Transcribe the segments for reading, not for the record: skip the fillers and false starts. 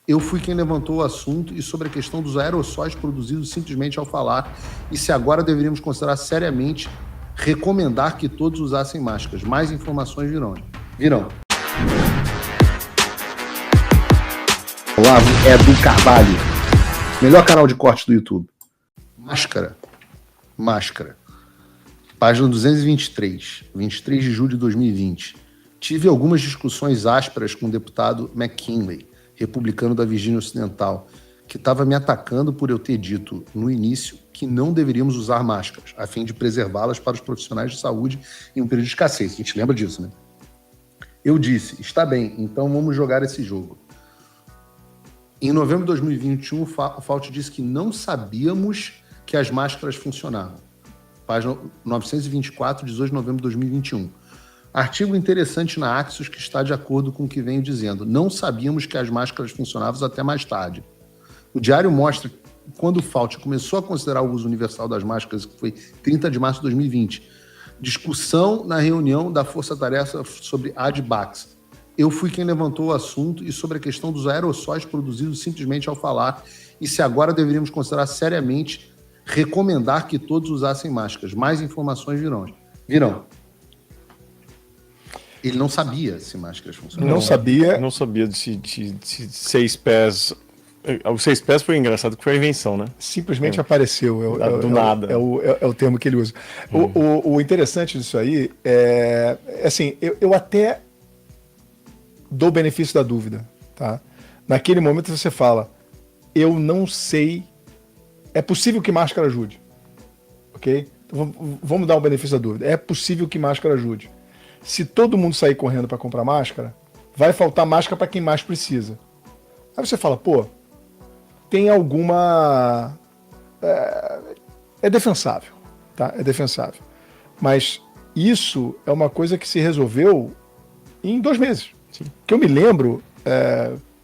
Eu fui quem levantou o assunto e sobre a questão dos aerossóis produzidos simplesmente ao falar e se agora deveríamos considerar seriamente recomendar que todos usassem máscaras. Mais informações virão. Olavo Edu Carvalho, melhor canal de corte do YouTube. Máscara. Página 223, 23 de julho de 2020. Tive algumas discussões ásperas com o deputado McKinley, republicano da Virgínia Ocidental, que estava me atacando por eu ter dito no início que não deveríamos usar máscaras, a fim de preservá-las para os profissionais de saúde em um período de escassez. A gente lembra disso, né? Eu disse, está bem, então vamos jogar esse jogo. Em novembro de 2021, o Fauci disse que não sabíamos que as máscaras funcionavam. Página 924, 18 de novembro de 2021. Artigo interessante na Axios que está de acordo com o que venho dizendo. Não sabíamos que as máscaras funcionavam até mais tarde. O diário mostra que quando o Fauci começou a considerar o uso universal das máscaras, que foi 30 de março de 2020, discussão na reunião da Força Tarefa sobre ADVAX. Eu fui quem levantou o assunto e sobre a questão dos aerossóis produzidos simplesmente ao falar e se agora deveríamos considerar seriamente recomendar que todos usassem máscaras. Mais informações virão. Ele não sabia se máscaras funcionavam. Não sabia de 6 pés. O 6 pés foi engraçado, que foi a invenção, né? Simplesmente apareceu. Do nada. É o termo que ele usa. O interessante disso aí é assim, eu até dou o benefício da dúvida, tá? Naquele momento você fala, eu não sei, é possível que máscara ajude, ok? Então, vamos dar o benefício da dúvida. É possível que máscara ajude. Se todo mundo sair correndo para comprar máscara, vai faltar máscara para quem mais precisa. Aí você fala, pô, tem alguma... É defensável, tá? É defensável. Mas isso é uma coisa que se resolveu em 2 meses. Sim. Que eu me lembro,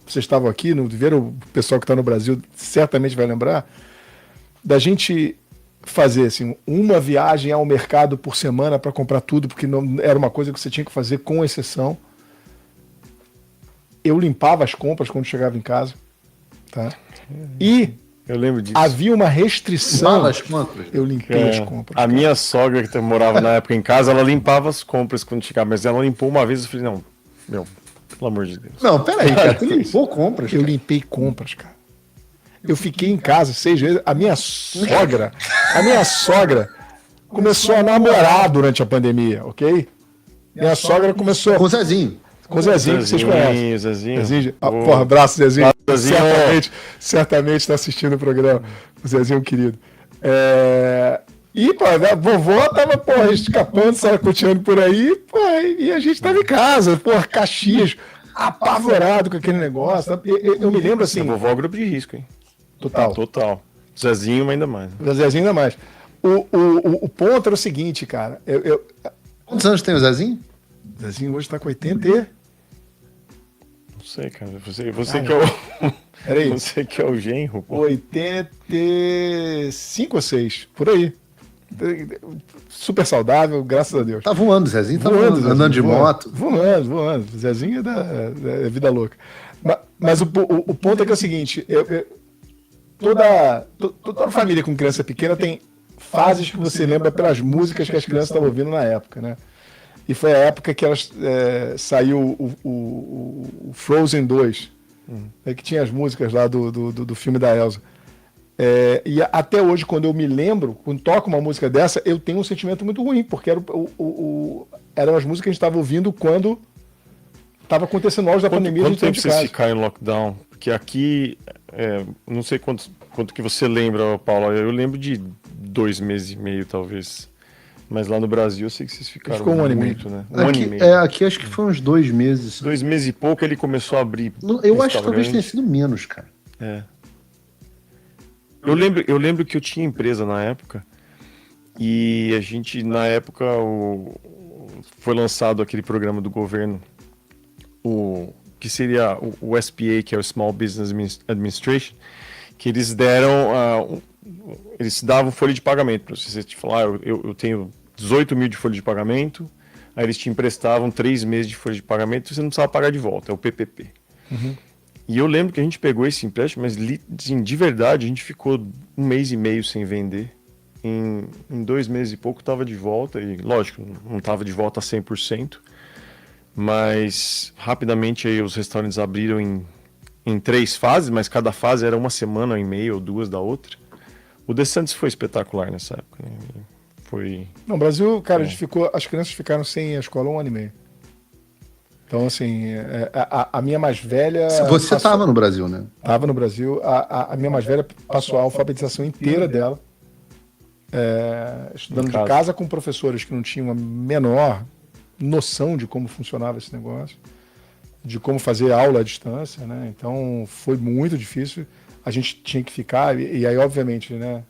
vocês estavam aqui, o pessoal que está no Brasil certamente vai lembrar, da gente fazer assim, uma viagem ao mercado por semana para comprar tudo, porque não era uma coisa que você tinha que fazer com exceção. Eu limpava as compras quando chegava em casa, tá? E eu lembro disso. Havia uma restrição. As compras. Eu limpei as compras. A minha sogra, que morava na época em casa, ela limpava as compras quando chegava, mas ela limpou uma vez. Eu falei, não, meu, pelo amor de Deus. Não, peraí, cara, tu limpou compras? Eu limpei compras, cara. Eu fiquei em casa 6 vezes. A minha sogra começou a namorar durante a pandemia, ok? Minha sogra começou... Com o Zezinho. Com o Zezinho, que vocês conhecem. Zezinho. Porra, abraço, Zezinho. Zezinho. Certamente está assistindo o programa. O Zezinho querido. E, pô, a vovó tava, porra, escapando, saracoteando por aí, porra, e a gente tava em casa, porra, Caxias, apavorado com aquele negócio. Eu me lembro assim... A vovó é grupo de risco, hein? Total. Zezinho ainda mais. Zezinho ainda mais. O ponto era o seguinte, cara. Quantos anos tem o Zezinho? O Zezinho hoje tá com 80 e... Não sei, cara. Você que é o... Peraí. Você que é o genro, pô. 85 ou 6, por aí. Super saudável, graças a Deus. Tá voando, Zezinho. Tá voando, andando de moto. Voando. Zezinho é vida louca. Mas o ponto é que é o seguinte... Toda família com criança pequena tem fases que você lembra pelas músicas que as crianças estavam ouvindo na época, né? E foi a época que saiu o Frozen 2, que tinha as músicas lá do filme da Elsa. E até hoje, quando eu me lembro, quando toco uma música dessa, eu tenho um sentimento muito ruim, porque eram as músicas que a gente estava ouvindo quando estava acontecendo o auge da pandemia. Quanto tempo vocês ficaram em lockdown? Porque aqui, não sei quanto que você lembra, Paulo, eu lembro de 2 meses e meio, talvez. Mas lá no Brasil eu sei que vocês ficaram ficou um ano muito, e meio. né? Ano e meio. Aqui acho que foi uns 2 meses. 2 meses e pouco ele começou a abrir. Eu acho que talvez tenha sido menos, cara. Eu lembro que eu tinha empresa na época e a gente, na época, foi lançado aquele programa do governo, que seria o SBA, que é o Small Business Administration, que eles eles davam folha de pagamento para você. Te falar, eu tenho 18 mil de folha de pagamento, aí eles te emprestavam 3 meses de folha de pagamento e você não precisava pagar de volta, é o PPP. E eu lembro que a gente pegou esse empréstimo, mas assim, de verdade a gente ficou 1 mês e meio sem vender. Em 2 meses e pouco estava de volta, e lógico, não estava de volta a 100%, mas rapidamente aí os restaurantes abriram em 3 fases, mas cada fase era 1 semana e meia ou 2 da outra. O DeSantis foi espetacular nessa época, né? Foi... No Brasil, cara, as crianças ficaram sem a escola 1 ano e meio. Então, assim, a minha mais velha... Você estava no Brasil, né? Estava no Brasil. A minha mais velha passou a alfabetização inteira dela, estudando de casa com professores que não tinham a menor noção de como funcionava esse negócio, de como fazer aula à distância, né? Então, foi muito difícil. A gente tinha que ficar, e aí, obviamente, né?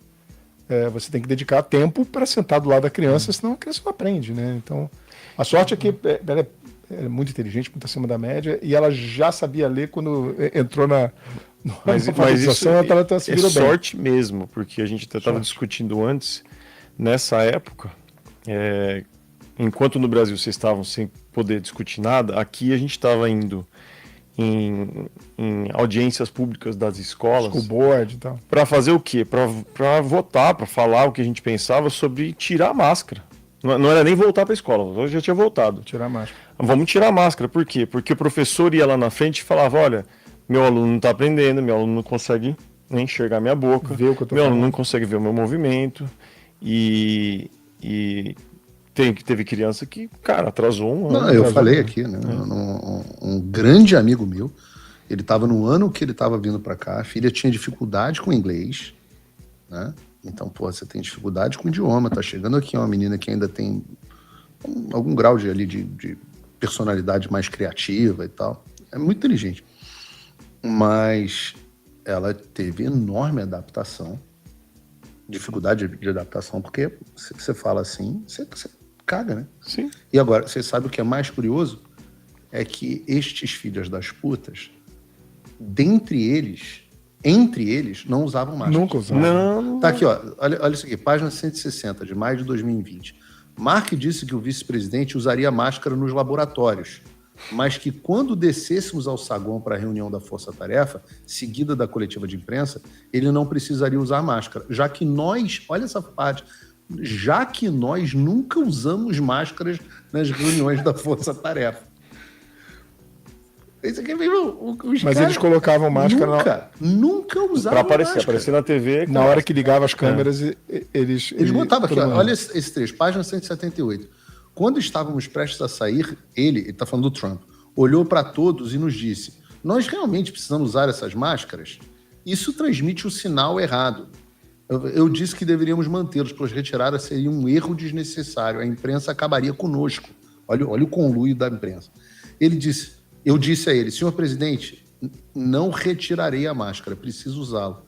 Você tem que dedicar tempo para sentar do lado da criança, senão a criança não aprende, né? Então, a sorte é que ela é muito inteligente, muito acima da média, e ela já sabia ler quando entrou Mas isso ela se virou bem. Sorte mesmo, porque a gente estava discutindo antes, nessa época, enquanto no Brasil vocês estavam sem poder discutir nada, aqui a gente estava indo em audiências públicas das escolas. School board e tal. Para fazer o quê? Para votar, para falar o que a gente pensava sobre tirar a máscara. Não era nem voltar para a escola, eu já tinha voltado. Tirar a máscara. Vamos tirar a máscara, por quê? Porque o professor ia lá na frente e falava, olha, meu aluno não está aprendendo, meu aluno não consegue nem enxergar minha boca, ver o que eu tô meu falando. aluno não consegue ver o meu movimento, e teve criança que, cara, atrasou um ano. Não, eu falei aqui, né? Um grande amigo meu, ele estava no ano que ele estava vindo para cá, a filha tinha dificuldade com inglês, né? Então, pô, você tem dificuldade com o idioma, tá chegando aqui uma menina que ainda tem algum grau de personalidade mais criativa e tal. É muito inteligente. Mas ela teve enorme adaptação, dificuldade de adaptação, porque se você fala assim, você caga, né? Sim. E agora, você sabe o que é mais curioso? É que estes filhos das putas, entre eles, não usavam máscara. Nunca usavam. Não. Tá aqui, ó. Olha isso aqui, página 160, de maio de 2020. Mark disse que o vice-presidente usaria máscara nos laboratórios, mas que quando descêssemos ao saguão para a reunião da Força-Tarefa, seguida da coletiva de imprensa, ele não precisaria usar máscara, já que nós, olha essa parte, já que nós nunca usamos máscaras nas reuniões da Força-Tarefa. Isso aqui é mesmo, mas eles colocavam máscara nunca usavam para máscara. aparecer na TV. Na hora que ligava as câmeras, eles botavam aqui, olha esse trecho, página 178. Quando estávamos prestes a sair, ele está falando do Trump, olhou para todos e nos disse, nós realmente precisamos usar essas máscaras? Isso transmite o sinal errado. Eu disse que deveríamos mantê-los, pois retirada seria um erro desnecessário. A imprensa acabaria conosco. Olha o conluio da imprensa. Eu disse a ele, senhor presidente, não retirarei a máscara, preciso usá-la.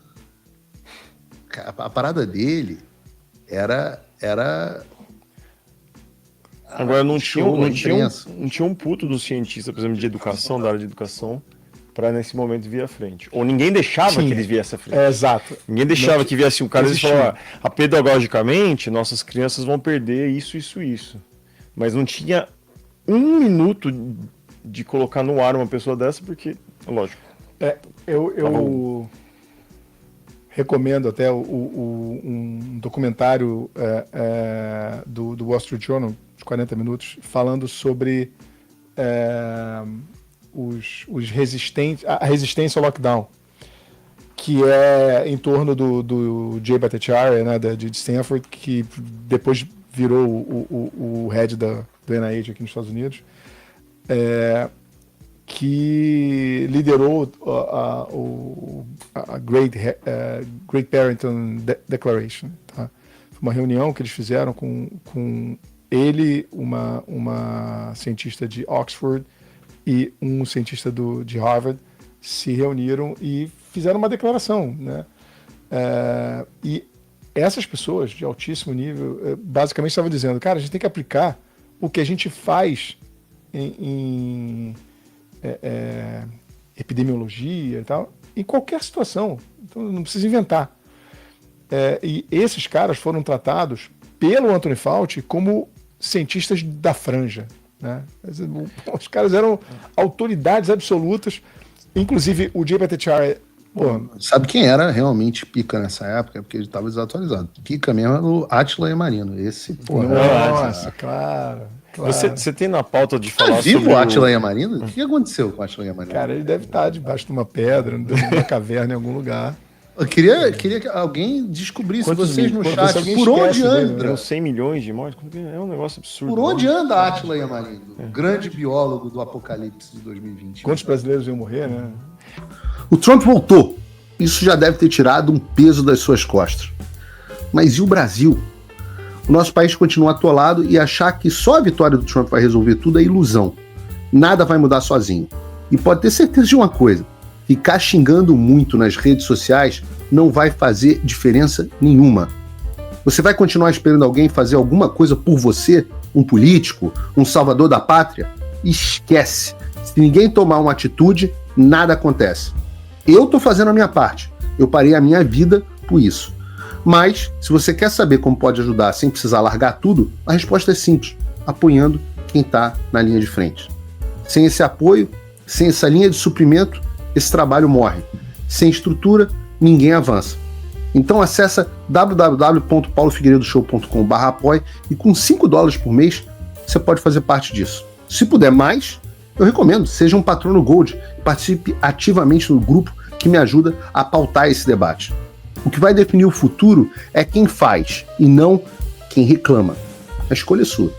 A parada dele era Agora não tinha um puto do cientista, por exemplo, de educação, da área de educação, para nesse momento vir à frente. Ou ninguém deixava que eles viessem à frente. Exato. Ninguém deixava que viesse um cara e falava, pedagogicamente, nossas crianças vão perder isso. Mas não tinha 1 minuto de colocar no ar uma pessoa dessa, porque, lógico. Eu recomendo até um documentário do Wall Street Journal, de 40 minutos, falando sobre os resistentes, a resistência ao lockdown, que é em torno do Jay Bhattacharya, né, de Stanford, que depois virou o head do NIH aqui nos Estados Unidos, que liderou a Great Barrington Declaration. Tá? Foi uma reunião que eles fizeram com ele, uma cientista de Oxford e um cientista de Harvard, se reuniram e fizeram uma declaração, né? E essas pessoas de altíssimo nível basicamente estavam dizendo, cara, a gente tem que aplicar o que a gente faz em epidemiologia e tal, em qualquer situação. Então não precisa inventar. E esses caras foram tratados pelo Anthony Fauci como cientistas da franja, né? Os caras eram autoridades absolutas, Inclusive, o Jay Bhattacharya, pô, Sabe quem era realmente pica nessa época? Porque ele estava desatualizado. Pica mesmo era o Átila Yamarino. Esse, porra. nossa, claro. Você tem na pauta de Tá falar vivo sobre o Átila Yamarino? O que aconteceu com o Átila Yamarino? Cara, ele deve estar debaixo de uma pedra, numa caverna em algum lugar. Eu queria que alguém descobrisse vocês no chat. alguém Por onde esquece dele, anda? Eram 100 milhões de mortes? É um negócio absurdo. Por onde anda Átila Yamarino? O grande biólogo do apocalipse de 2020. Quantos brasileiros iam morrer, né? O Trump voltou. Isso já deve ter tirado um peso das suas costas. Mas e o Brasil? O nosso país continua atolado e achar que só a vitória do Trump vai resolver tudo é ilusão. Nada vai mudar sozinho. E pode ter certeza de uma coisa: ficar xingando muito nas redes sociais não vai fazer diferença nenhuma. Você vai continuar esperando alguém fazer alguma coisa por você? Um político? Um salvador da pátria? Esquece. Se ninguém tomar uma atitude, nada acontece. Eu tô fazendo a minha parte. Eu parei a minha vida por isso. Mas, se você quer saber como pode ajudar sem precisar largar tudo, a resposta é simples: apoiando quem está na linha de frente. Sem esse apoio, sem essa linha de suprimento, esse trabalho morre. Sem estrutura, ninguém avança. Então acessa www.paulofigueiredoshow.com/apoie e com $5 por mês você pode fazer parte disso. Se puder mais, eu recomendo, seja um patrono Gold e participe ativamente no grupo que me ajuda a pautar esse debate. O que vai definir o futuro é quem faz e não quem reclama. A escolha é sua.